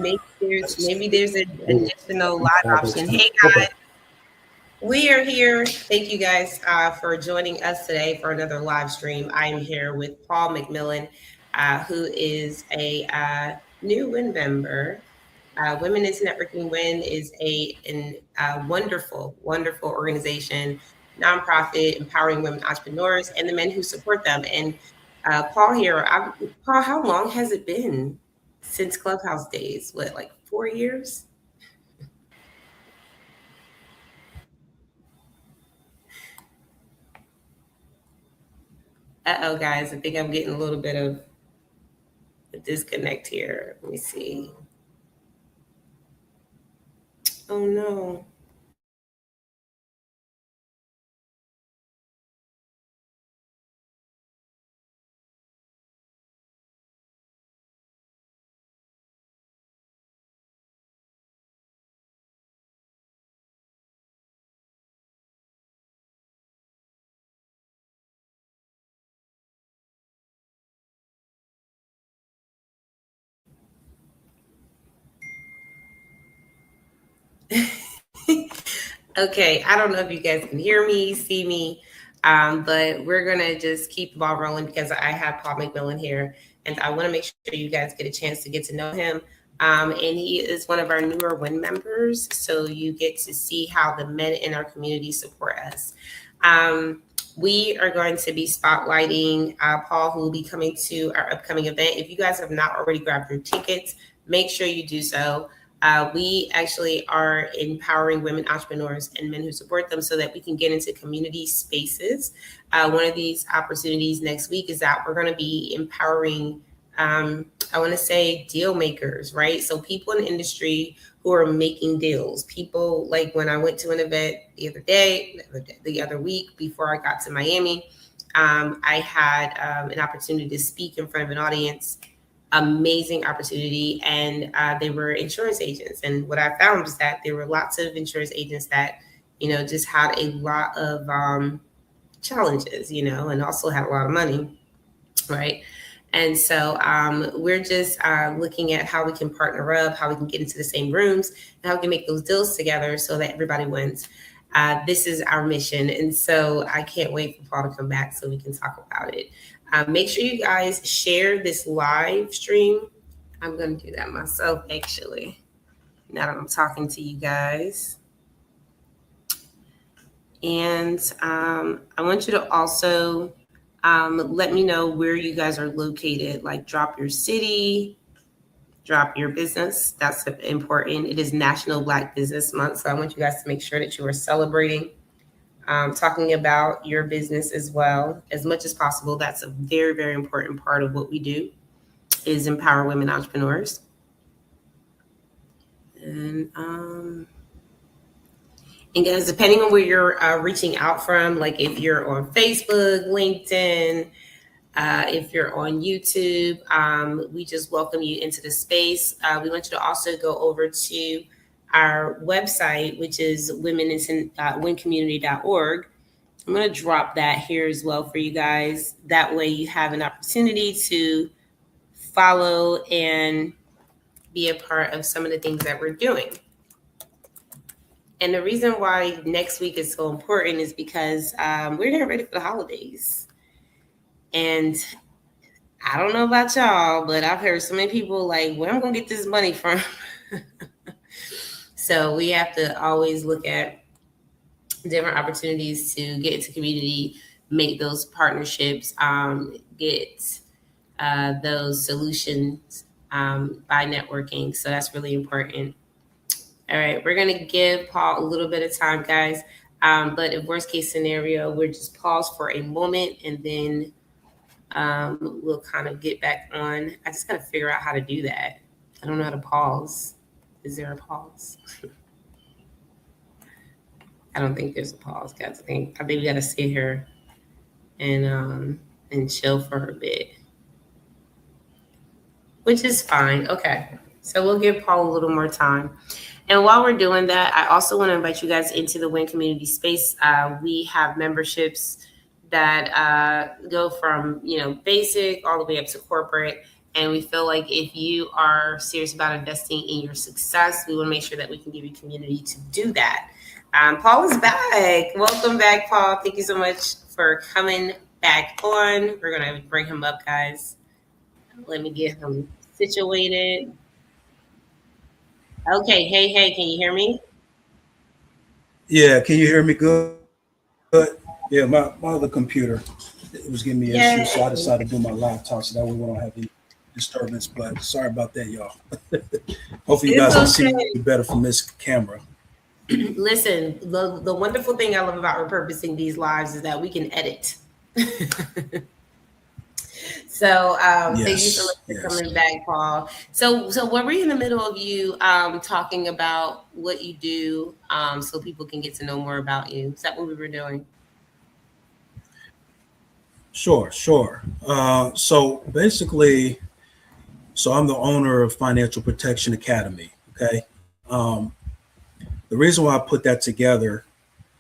maybe there's an additional live option. Hey guys, we are here. Thank you guys for joining us today for another live stream. I am here with Paul McMillan, who is a new WIN member. Women is Networking WIN is a wonderful organization, nonprofit, empowering women entrepreneurs and the men who support them. And Paul here, Paul, how long has it been since Clubhouse days? What, like 4 years? Uh-oh, guys, I think I'm getting a little bit of a disconnect here. Let me see. Oh, no. Okay, I don't know if you guys can hear me, see me, but we're gonna just keep the ball rolling because I have Paul McMillan here, and I want to make sure you guys get a chance to get to know him. And he is one of our newer WIN members, so you get to see how the men in our community support us. We are going to be spotlighting Paul, who will be coming to our upcoming event. If you guys have not already grabbed your tickets, make sure you do so. We actually are empowering women entrepreneurs and men who support them so that we can get into community spaces. One of these opportunities next week is that we're going to be empowering, I want to say, deal makers, right? So people in the industry who are making deals. People like when I went to an event the other week before I got to Miami, I had an opportunity to speak in front of an audience. Amazing opportunity, and they were insurance agents. And what I found was that there were lots of insurance agents that, just had a lot of challenges, and also had a lot of money, right? And so we're just looking at how we can partner up, how we can get into the same rooms, and how we can make those deals together so that everybody wins. This is our mission. And so I can't wait for Paul to come back so we can talk about it. Make sure you guys share this live stream. I'm going to do that myself, actually, now that I'm talking to you guys. And I want you to also let me know where you guys are located, like drop your city, drop your business. That's important. It is National Black Business Month, so I want you guys to make sure that you are celebrating, talking about your business as well as much as possible. That's a very, very important part of what we do, is empower women entrepreneurs. And guys, depending on where you're reaching out from, like if you're on Facebook, LinkedIn, if you're on YouTube, we just welcome you into the space. We want you to also go over to our website, which is wincommunity.org. I'm going to drop that here as well for you guys. That way you have an opportunity to follow and be a part of some of the things that we're doing. And the reason why next week is so important is because we're getting ready for the holidays. And I don't know about y'all, but I've heard so many people like, where am I going to get this money from? So we have to always look at different opportunities to get into community, make those partnerships, get those solutions by networking. So that's really important. All right, we're going to give Paul a little bit of time, guys. But in worst case scenario, we'll just pause for a moment and then we'll kind of get back on. I just got to figure out how to do that. I don't know how to pause. Is there a pause? I don't think there's a pause, guys. I think we got to sit here and chill for a bit, which is fine. Okay, so we'll give Paul a little more time. And while we're doing that, I also want to invite you guys into the WIN community space. We have memberships that go from basic all the way up to corporate. And we feel like if you are serious about investing in your success, we want to make sure that we can give you community to do that. Paul is back. Welcome back, Paul. Thank you so much for coming back on. We're going to bring him up, guys. Let me get him situated. Okay. Hey, hey, can you hear me? Yeah, can you hear me good? Yeah, my other computer, it was giving me issues, so I decided to do my laptop so that way we don't have any disturbance. But sorry about that, y'all. Hopefully, you guys It's can see me okay. better from this camera. Listen, the wonderful thing I love about repurposing these lives is that we can edit. So thank you so Yes, much for yes. coming back, Paul. So we're in the middle of you talking about what you do, so people can get to know more about you. Is that what we were doing? Sure, sure. So basically, so I'm the owner of Financial Protection Academy. Okay. The reason why I put that together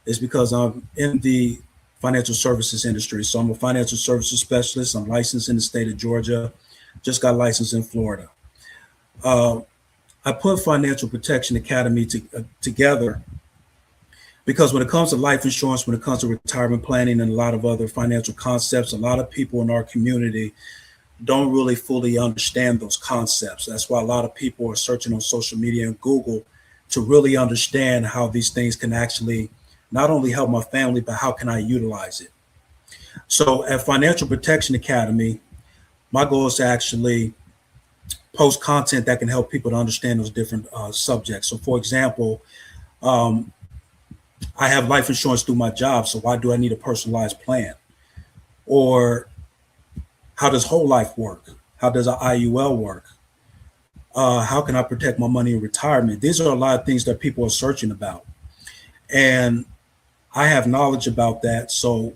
is because I'm in the financial services industry. So I'm a financial services specialist. I'm licensed in the state of Georgia, just got licensed in Florida. Uh, I put Financial Protection Academy together because when it comes to life insurance, when it comes to retirement planning and a lot of other financial concepts, a lot of people in our community don't really fully understand those concepts. That's why a lot of people are searching on social media and Google to really understand how these things can actually not only help my family, but how can I utilize it? So at Financial Protection Academy, my goal is to actually post content that can help people to understand those different subjects. So, for example, um, I have life insurance through my job, so why do I need a personalized plan? Or how does whole life work? How does an IUL work? How can I protect my money in retirement? These are a lot of things that people are searching about. And I have knowledge about that. So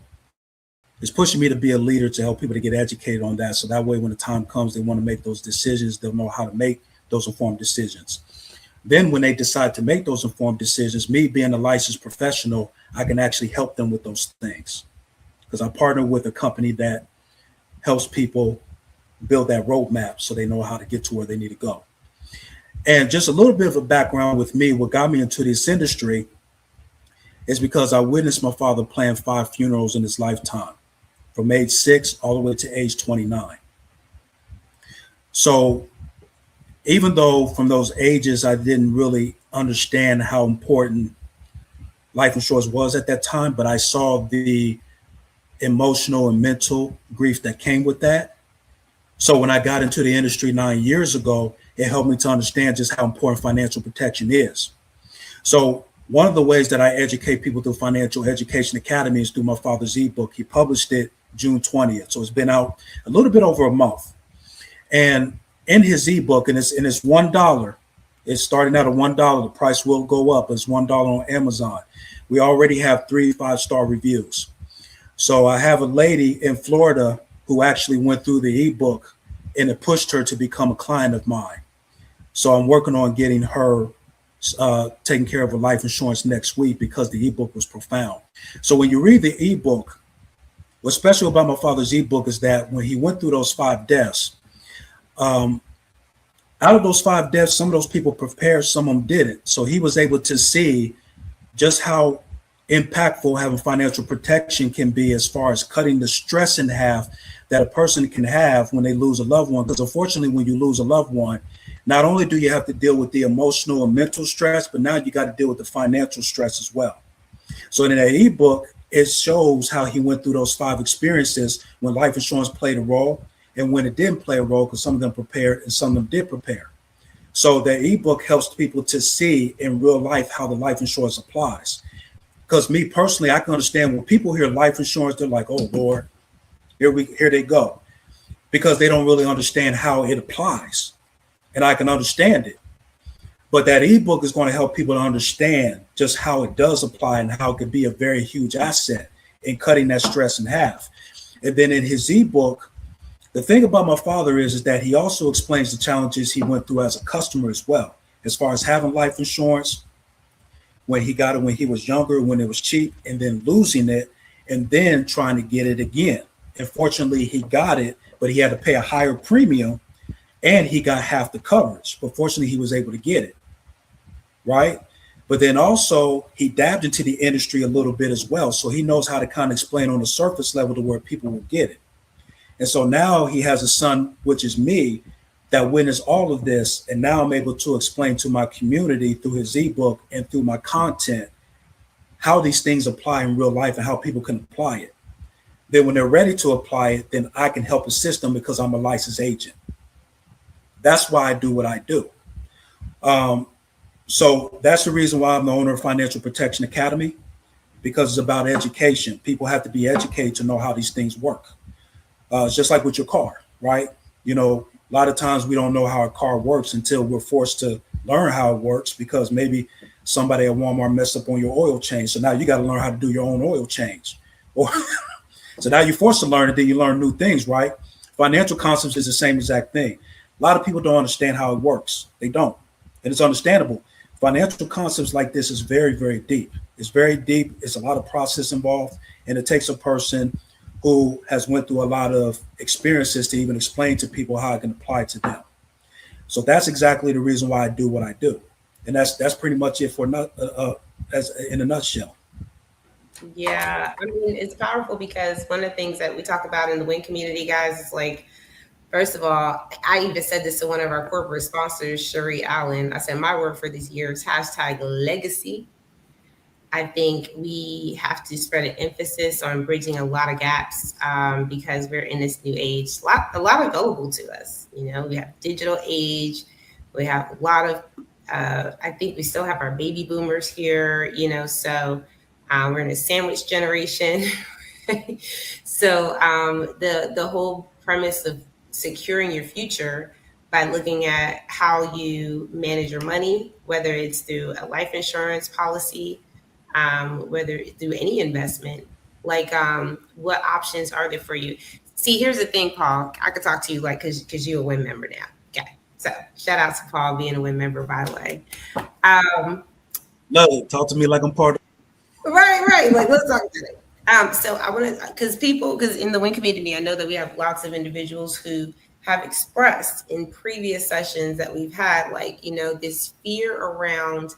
it's pushing me to be a leader to help people to get educated on that. So that way, when the time comes, they want to make those decisions, they'll know how to make those informed decisions. Then, when they decide to make those informed decisions, me being a licensed professional, I can actually help them with those things because I partner with a company that helps people build that roadmap so they know how to get to where they need to go. And just a little bit of a background with me, what got me into this industry is because I witnessed my father plan 5 funerals in his lifetime, from age 6 all the way to age 29. So even though from those ages I didn't really understand how important life insurance was at that time, but I saw the emotional and mental grief that came with that. So when I got into the industry 9 years ago, it helped me to understand just how important financial protection is. So one of the ways that I educate people through Financial Education Academy is through my father's ebook. He published it June 20th. So it's been out a little bit over a month. And in his ebook, and it's $1. It's starting out at $1. The price will go up. It's $1 on Amazon. We already have 3 5-star reviews. So I have a lady in Florida who actually went through the ebook and it pushed her to become a client of mine. So I'm working on getting her taking care of her life insurance next week because the ebook was profound. So when you read the ebook, what's special about my father's ebook is that when he went through those 5 deaths, um, out of those 5 deaths, some of those people prepared, some of them didn't. So he was able to see just how impactful having financial protection can be as far as cutting the stress in half that a person can have when they lose a loved one. Because unfortunately, when you lose a loved one, not only do you have to deal with the emotional and mental stress, but now you got to deal with the financial stress as well. So in that ebook, it shows how he went through those 5 experiences when life insurance played a role and when it didn't play a role, because some of them prepared and some of them did prepare. So the ebook helps people to see in real life how the life insurance applies. Because me personally, I can understand when people hear life insurance, they're like, "Oh Lord, here they go," because they don't really understand how it applies, and I can understand it. But that ebook is going to help people to understand just how it does apply and how it could be a very huge asset in cutting that stress in half. And then in his ebook, the thing about my father is that he also explains the challenges he went through as a customer as well, as far as having life insurance when he got it when he was younger, when it was cheap, and then losing it, and then trying to get it again. And fortunately, he got it, but he had to pay a higher premium and he got half the coverage. But fortunately, he was able to get it, right? But then also he dabbed into the industry a little bit as well. So he knows how to kind of explain on the surface level to where people will get it. And so now he has a son, which is me, that witnessed all of this. And now I'm able to explain to my community through his ebook and through my content how these things apply in real life and how people can apply it. Then when they're ready to apply it, then I can help assist them because I'm a licensed agent. That's why I do what I do. So that's the reason why I'm the owner of Financial Protection Academy, because it's about education. People have to be educated to know how these things work. It's just like with your car, right? You know, a lot of times we don't know how a car works until we're forced to learn how it works, because maybe somebody at Walmart messed up on your oil change. So now you got to learn how to do your own oil change. Or so now you're forced to learn it, then you learn new things, right? Financial concepts is the same exact thing. A lot of people don't understand how it works. They don't. And it's understandable. Financial concepts like this is very, very deep. It's very deep. It's a lot of process involved. And it takes a person who has went through a lot of experiences to even explain to people how it can apply to them. So that's exactly the reason why I do what I do. And that's pretty much it for as in a nutshell. Yeah, I mean, it's powerful because one of the things that we talk about in the WIN community, guys, is like, first of all, I even said this to one of our corporate sponsors, Cherie Allen. I said, my word for this year is #legacy. I think we have to spread an emphasis on bridging a lot of gaps because we're in this new age. A lot available to us. You know, we have digital age. We have a lot of, I think we still have our baby boomers here, you know, so we're in a sandwich generation. So the whole premise of securing your future by looking at how you manage your money, whether it's through a life insurance policy, whether through any investment, like what options are there for you? See, here's the thing, Paul. I could talk to you like because you're a WIN member now. Okay, so shout out to Paul being a WIN member, by the way. No, talk to me like I'm part of. Right. Like, let's talk about it. So I want to, because in the WIN community, I know that we have lots of individuals who have expressed in previous sessions that we've had, like, you know, this fear around,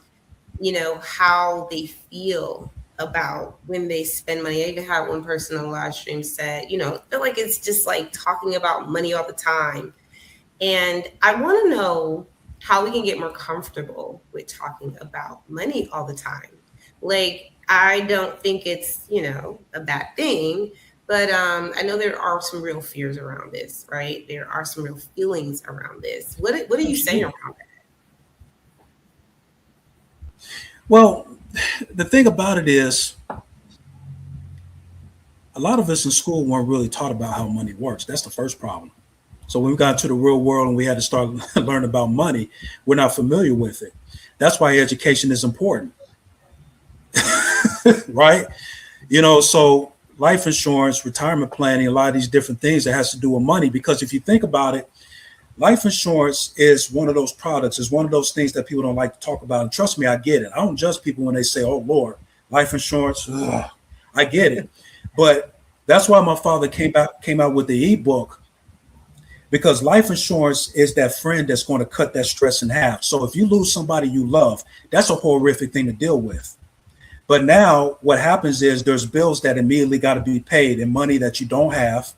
you know, how they feel about when they spend money. I even had one person on the live stream said, you know, I feel like it's just like talking about money all the time. And I want to know how we can get more comfortable with talking about money all the time. Like, I don't think it's, you know, a bad thing, but I know there are some real fears around this, right? There are some real feelings around this. What are you saying around that? Well, the thing about it is, a lot of us in school weren't really taught about how money works. That's the first problem. So when we got into the real world and we had to start learning about money, we're not familiar with it. That's why education is important. Right? You know, so life insurance, retirement planning, a lot of these different things that has to do with money, because if you think about it, life insurance is one of those products, is one of those things that people don't like to talk about. And trust me, I get it. I don't judge people when they say, oh, Lord, life insurance. Ugh. I get it. But that's why my father came out with the ebook, because life insurance is that friend that's going to cut that stress in half. So if you lose somebody you love, that's a horrific thing to deal with. But now what happens is there's bills that immediately got to be paid, and money that you don't have,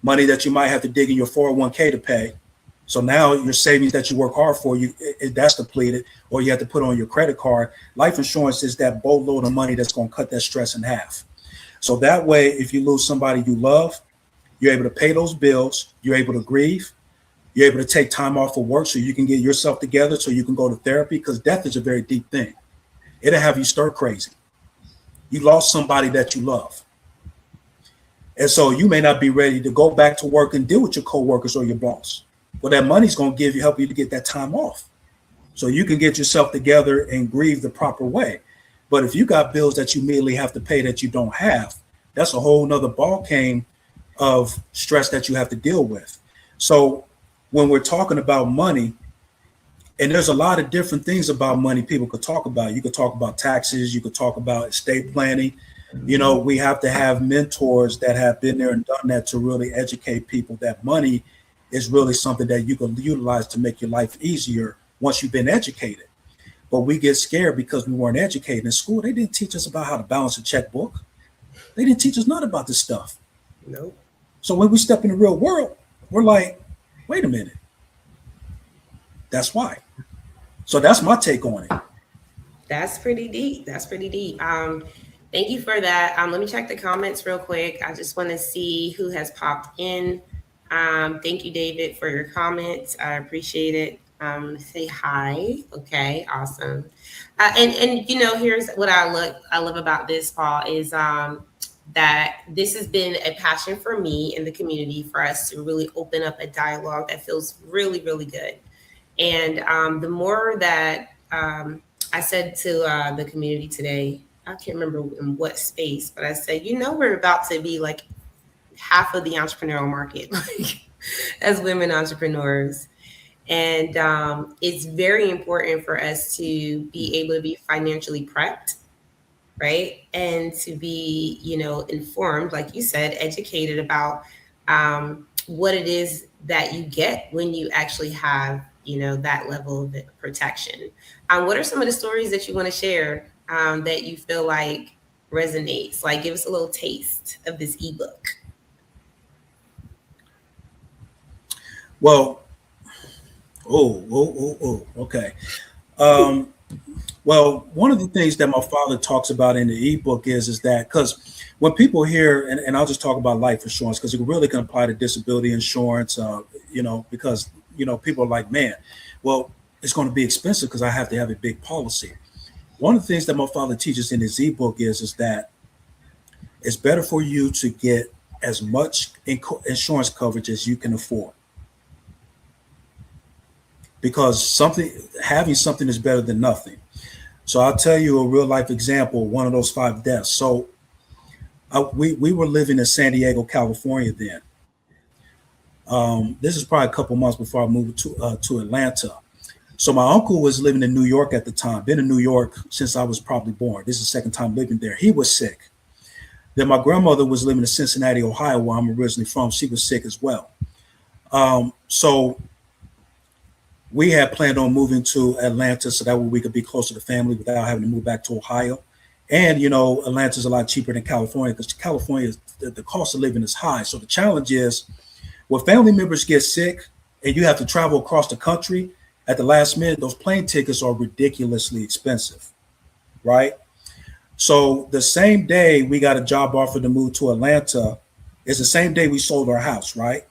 money that you might have to dig in your 401k to pay. So now your savings that you work hard for, that's depleted, or you have to put on your credit card. Life insurance is that boatload of money that's going to cut that stress in half. So that way, if you lose somebody you love, you're able to pay those bills, you're able to grieve, you're able to take time off of work so you can get yourself together, so you can go to therapy, because death is a very deep thing. It'll have you stir crazy. You lost somebody that you love. And so you may not be ready to go back to work and deal with your coworkers or your boss. Well, that money's going to help you to get that time off, so you can get yourself together and grieve the proper way. But if you got bills that you immediately have to pay that you don't have, that's a whole nother ball game of stress that you have to deal with. So when we're talking about money, and there's a lot of different things about money people could talk about. You could talk about taxes. You could talk about estate planning. You know, we have to have mentors that have been there and done that to really educate people that money is really something that you can utilize to make your life easier once you've been educated. But we get scared because we weren't educated in school. They didn't teach us about how to balance a checkbook. They didn't teach us nothing about this stuff. Nope. So when we step in the real world, we're like, wait a minute. That's why. So that's my take on it. That's pretty deep. That's pretty deep. Thank you for that. Let me check the comments real quick. I just want to see who has popped in. Thank you, David, for your comments. I appreciate it. Say hi. Okay, awesome. And you know, here's what I love about this, Paul, is that this has been a passion for me in the community for us to really open up a dialogue that feels really, really good. And the more that I said to the community today, I can't remember in what space, but I said, you know, we're about to be like half of the entrepreneurial market, like as women entrepreneurs. And it's very important for us to be able to be financially prepped, right? And to be, you know, informed, like you said, educated about what it is that you get when you actually have, you know, that level of protection. What are some of the stories that you want to share that you feel like resonates? Like, give us a little taste of this ebook. Well, okay. Um, well, one of the things that my father talks about in the ebook is that because when people hear, and I'll just talk about life insurance because it really can apply to disability insurance, you know, because, you know, people are like, man, well, it's going to be expensive because I have to have a big policy. One of the things that my father teaches in his ebook is that it's better for you to get as much insurance coverage as you can afford. Because having something is better than nothing. So I'll tell you a real life example, one of those 5 deaths. So we were living in San Diego, California then. This is probably a couple months before I moved to Atlanta. So my uncle was living in New York at the time, been in New York since I was probably born. This is the second time living there. He was sick. Then my grandmother was living in Cincinnati, Ohio, where I'm originally from. She was sick as well. So we had planned on moving to Atlanta so that way we could be closer to family without having to move back to Ohio. And, you know, Atlanta's a lot cheaper than California because California, the cost of living is high. So the challenge is when family members get sick and you have to travel across the country at the last minute, those plane tickets are ridiculously expensive, right? So the same day we got a job offer to move to Atlanta is the same day we sold our house, right?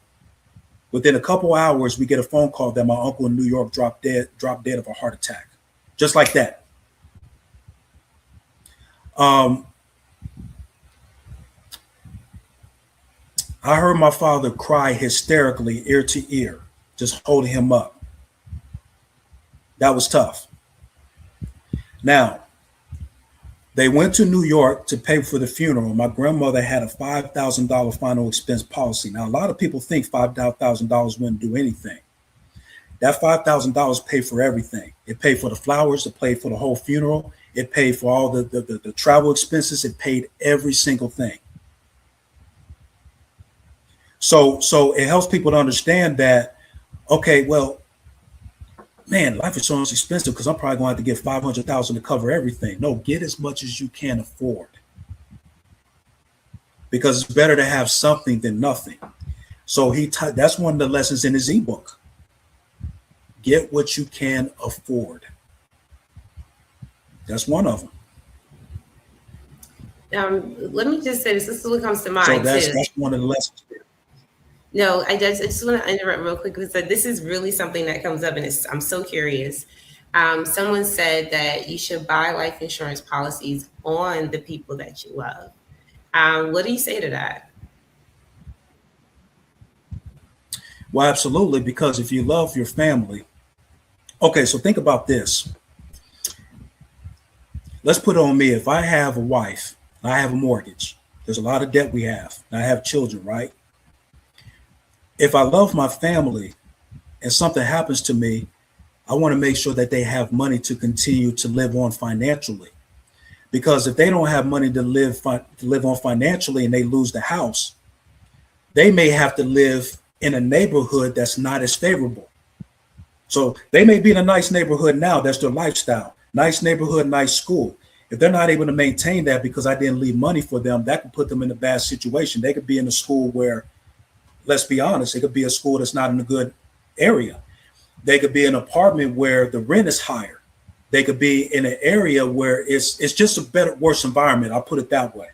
Within a couple hours, we get a phone call that my uncle in New York dropped dead of a heart attack, just like that. I heard my father cry hysterically, ear to ear, just holding him up. That was tough. Now, they went to New York to pay for the funeral. My grandmother had a $5,000 final expense policy. Now, a lot of people think $5,000 wouldn't do anything. That $5,000 paid for everything. It paid for the flowers. It paid for the whole funeral. It paid for all the travel expenses. It paid every single thing. So it helps people to understand that, okay, well, man, life insurance is expensive because I'm probably going to have to get $500,000 to cover everything. No, get as much as you can afford because it's better to have something than nothing. So that's one of the lessons in his ebook. Get what you can afford. That's one of them. Let me just say this. This is what comes to mind. So that's one of the lessons. No, I just want to interrupt real quick because this is really something that comes up, and I'm so curious. Someone said that you should buy life insurance policies on the people that you love. What do you say to that? Well, absolutely, because if you love your family, okay, so think about this. Let's put it on me. If I have a wife, I have a mortgage, there's a lot of debt we have, and I have children, right? If I love my family and something happens to me, I want to make sure that they have money to continue to live on financially. Because if they don't have money to live on financially and they lose the house, they may have to live in a neighborhood that's not as favorable. So they may be in a nice neighborhood now, that's their lifestyle, nice neighborhood, nice school. If they're not able to maintain that because I didn't leave money for them, that could put them in a bad situation. They could be in a school where, let's be honest, it could be a school that's not in a good area. They could be in an apartment where the rent is higher. They could be in an area where it's just a better, worse environment. I'll put it that way.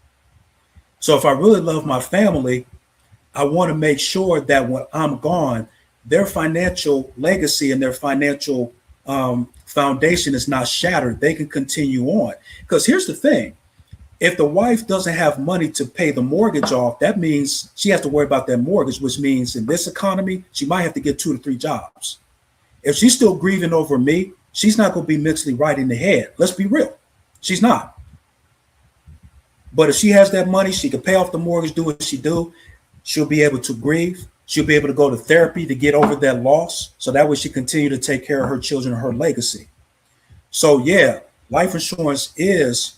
So if I really love my family, I want to make sure that when I'm gone, their financial legacy and their financial foundation is not shattered. They can continue on. Because here's the thing. If the wife doesn't have money to pay the mortgage off, that means she has to worry about that mortgage, which means in this economy, she might have to get 2 to 3 jobs. If she's still grieving over me, she's not going to be mentally right in the head. Let's be real. She's not. But if she has that money, she can pay off the mortgage, do what she do. She'll be able to grieve. She'll be able to go to therapy to get over that loss. So that way she continue to take care of her children and her legacy. So yeah, life insurance is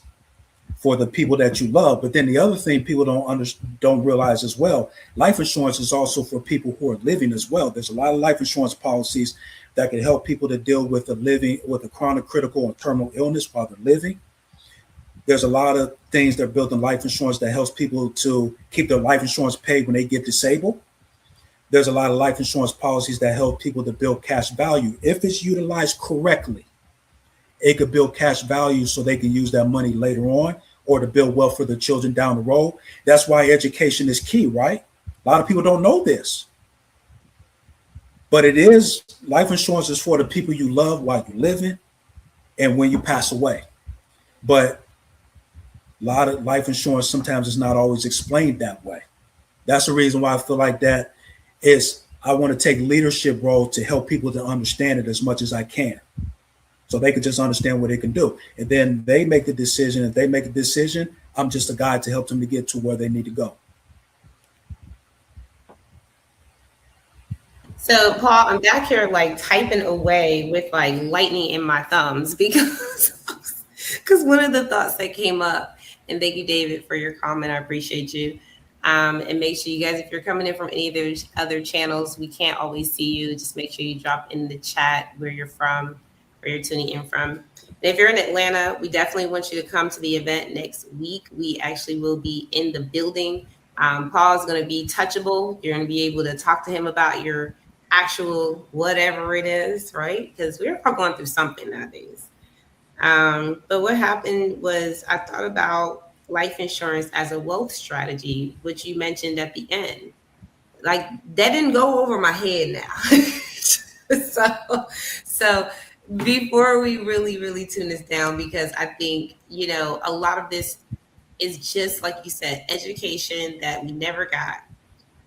for the people that you love. But then the other thing people don't realize as well, life insurance is also for people who are living as well. There's a lot of life insurance policies that can help people to deal with a chronic, critical, and terminal illness while they're living. There's a lot of things that are built in life insurance that helps people to keep their life insurance paid when they get disabled. There's a lot of life insurance policies that help people to build cash value. If it's utilized correctly, it could build cash value so they can use that money later on or to build wealth for their children down the road. That's why education is key, right? A lot of people don't know this. But it is, life insurance is for the people you love while you're living and when you pass away. But a lot of life insurance sometimes is not always explained that way. That's the reason why I feel like that is I want to take leadership role to help people to understand it as much as I can. So they can just understand what they can do. And then they make the decision. If they make a decision, I'm just a guide to help them to get to where they need to go. So, Paul, I'm back here like typing away with like lightning in my thumbs because one of the thoughts that came up, and thank you, David, for your comment. I appreciate you. And make sure you guys, if you're coming in from any of those other channels, we can't always see you. Just make sure you drop in the chat where you're from, where you're tuning in from. And if you're in Atlanta, we definitely want you to come to the event next week. We actually will be in the building. Paul's going to be touchable. You're going to be able to talk to him about your actual whatever it is, right? Because we're all going through something nowadays. But what happened was I thought about life insurance as a wealth strategy, which you mentioned at the end. Like that didn't go over my head now. So before we really tune this down, because I think, a lot of this is just like you said, education that we never got,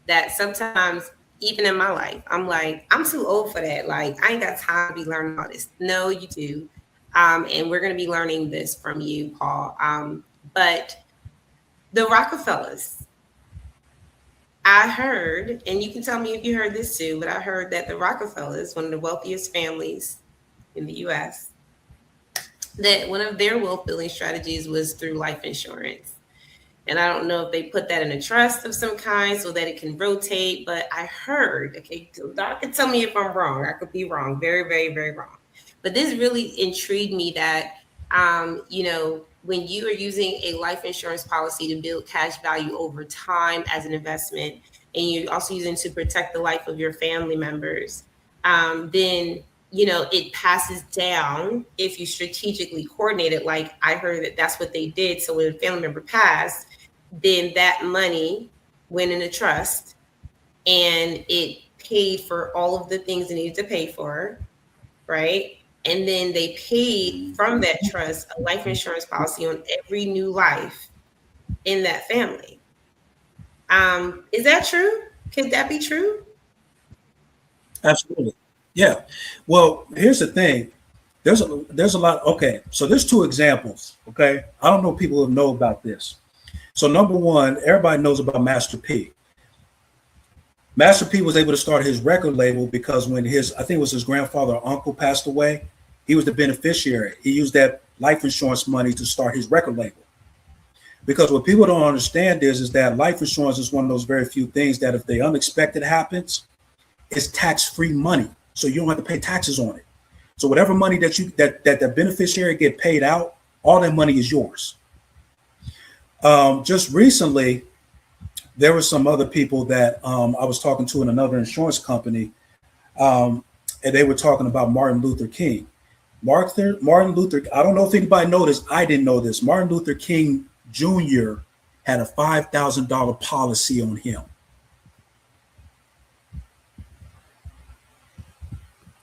that sometimes even in my life, I'm like, I'm too old for that. Like, I ain't got time to be learning all this. No, you do. And we're going to be learning this from you, Paul. But the Rockefellers, I heard, and you can tell me if you heard this too, but I heard that the Rockefellers, one of the wealthiest families in the U.S., that one of their wealth building strategies was through life insurance. And I don't know if they put that in a trust of some kind so that it can rotate, but I heard, okay, Doc can tell me if I'm wrong. I could be wrong, very wrong. But this really intrigued me that, when you are using a life insurance policy to build cash value over time as an investment, and you're also using it to protect the life of your family members, then it passes down if you strategically coordinate it. Like I heard that that's what they did. So when a family member passed, then that money went in a trust and it paid for all of the things it needed to pay for, right? And then they paid from that trust a life insurance policy on every new life in that family. Is that true? Could that be true? Absolutely. Yeah. Well, here's the thing. There's a lot. Okay. So there's 2 examples. Okay. I don't know if people know about this. So number one, everybody knows about Master P. Master P was able to start his record label because when I think it was his grandfather or uncle passed away, he was the beneficiary. He used that life insurance money to start his record label. Because what people don't understand is that life insurance is one of those very few things that if the unexpected happens, it's tax-free money. So you don't have to pay taxes on it. So whatever money that the beneficiary get paid out, all that money is yours. Just recently, there were some other people that I was talking to in another insurance company, and they were talking about Martin Luther King. Martin Luther, I don't know if anybody noticed, I didn't know this. Martin Luther King Jr. had a $5,000 policy on him.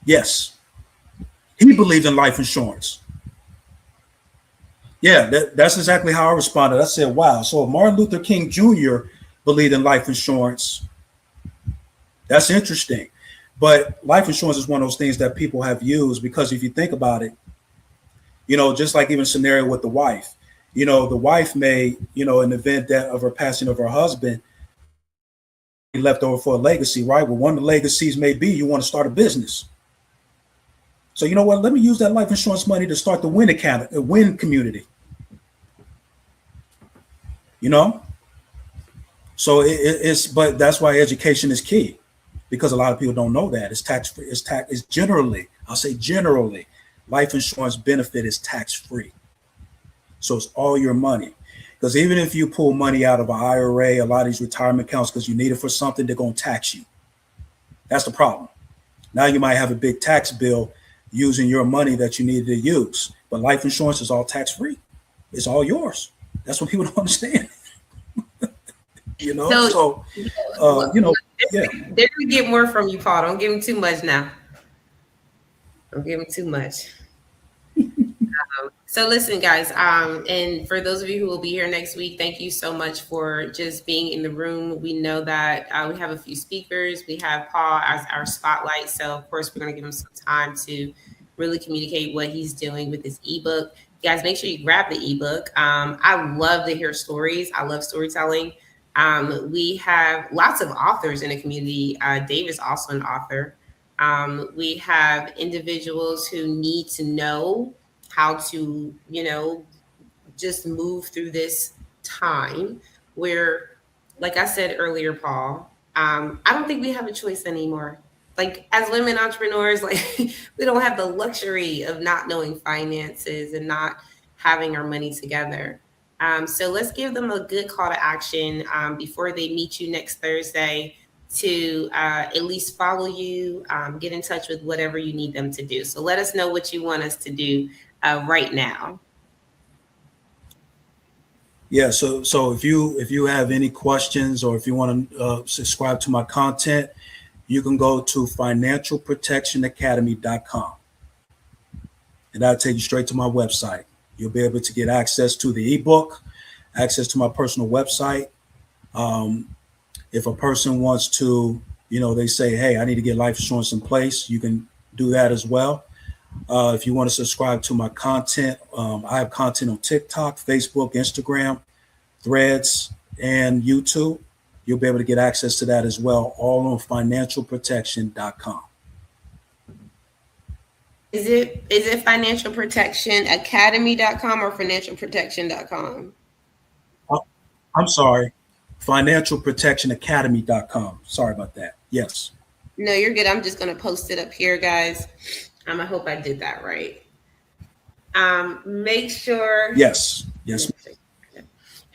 Yes, he believed in life insurance. Yeah, that's exactly how I responded. I said, wow, so if Martin Luther King Jr. believed in life insurance, that's interesting. But life insurance is one of those things that people have used because if you think about it, just like even scenario with the wife, the wife may, in the event that of her passing of her husband, left over for a legacy, right? Well, one of the legacies may be you want to start a business. So you know what? Let me use that life insurance money to start the WIN community. So but that's why education is key, because a lot of people don't know that it's tax free. It's generally, I'll say generally, life insurance benefit is tax free. So it's all your money. Because even if you pull money out of an IRA, a lot of these retirement accounts, because you need it for something, they're going to tax you. That's the problem. Now you might have a big tax bill using your money that you needed to use. But life insurance is all tax free. It's all yours. That's what people don't understand. So, yeah. They're gonna get more from you, Paul. Don't give them too much now. Don't give them too much. So listen, guys, and for those of you who will be here next week, thank you so much for just being in the room. We know that we have a few speakers. We have Paul as our spotlight. So of course, we're going to give him some time to really communicate what he's doing with his ebook. You guys, make sure you grab the ebook. I love to hear stories. I love storytelling. We have lots of authors in the community. Dave is also an author. We have individuals who need to know how to, just move through this time where, like I said earlier, Paul, I don't think we have a choice anymore. Like as women entrepreneurs, like we don't have the luxury of not knowing finances and not having our money together. So let's give them a good call to action before they meet you next Thursday to at least follow you, get in touch with whatever you need them to do. So let us know what you want us to do right now. Yeah. So if you have any questions or if you want to subscribe to my content, you can go to financialprotectionacademy.com. And that'll take you straight to my website. You'll be able to get access to the ebook, access to my personal website. If a person wants to, they say, hey, I need to get life insurance in place, you can do that as well. If you want to subscribe to my content, I have content on TikTok, Facebook, Instagram, Threads, and YouTube. You'll be able to get access to that as well, all on financialprotection.com. Is it financialprotectionacademy.com or financialprotection.com? I'm sorry, financialprotectionacademy.com. Sorry about that. Yes. No, you're good. I'm just going to post it up here, guys. I hope I did that right. Make sure. Yes.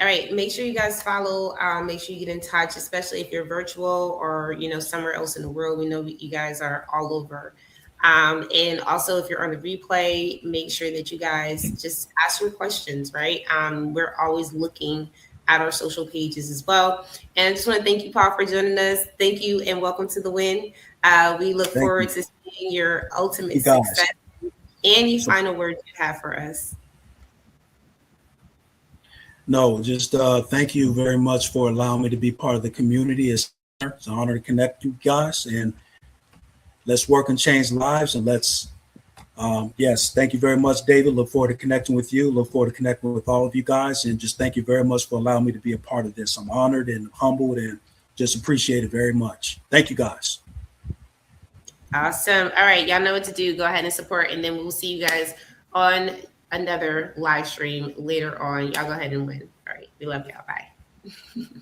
All right. Make sure you guys follow. Make sure you get in touch, especially if you're virtual or, somewhere else in the world. We know you guys are all over. And also, if you're on the replay, make sure that you guys just ask your questions, right? We're always looking at our social pages as well. And I just want to thank you, Paul, for joining us. Thank you and welcome to the win. We look forward to seeing your ultimate success. Any final words you have for us? No, just thank you very much for allowing me to be part of the community. It's an honor to connect you guys, and let's work and change lives. And yes, thank you very much, David. Look forward to connecting with you. Look forward to connecting with all of you guys. And just thank you very much for allowing me to be a part of this. I'm honored and humbled and just appreciate it very much. Thank you, guys. Awesome. All right. Y'all know what to do. Go ahead and support. And then we'll see you guys on another live stream later on. Y'all go ahead and win. All right. We love y'all. Bye.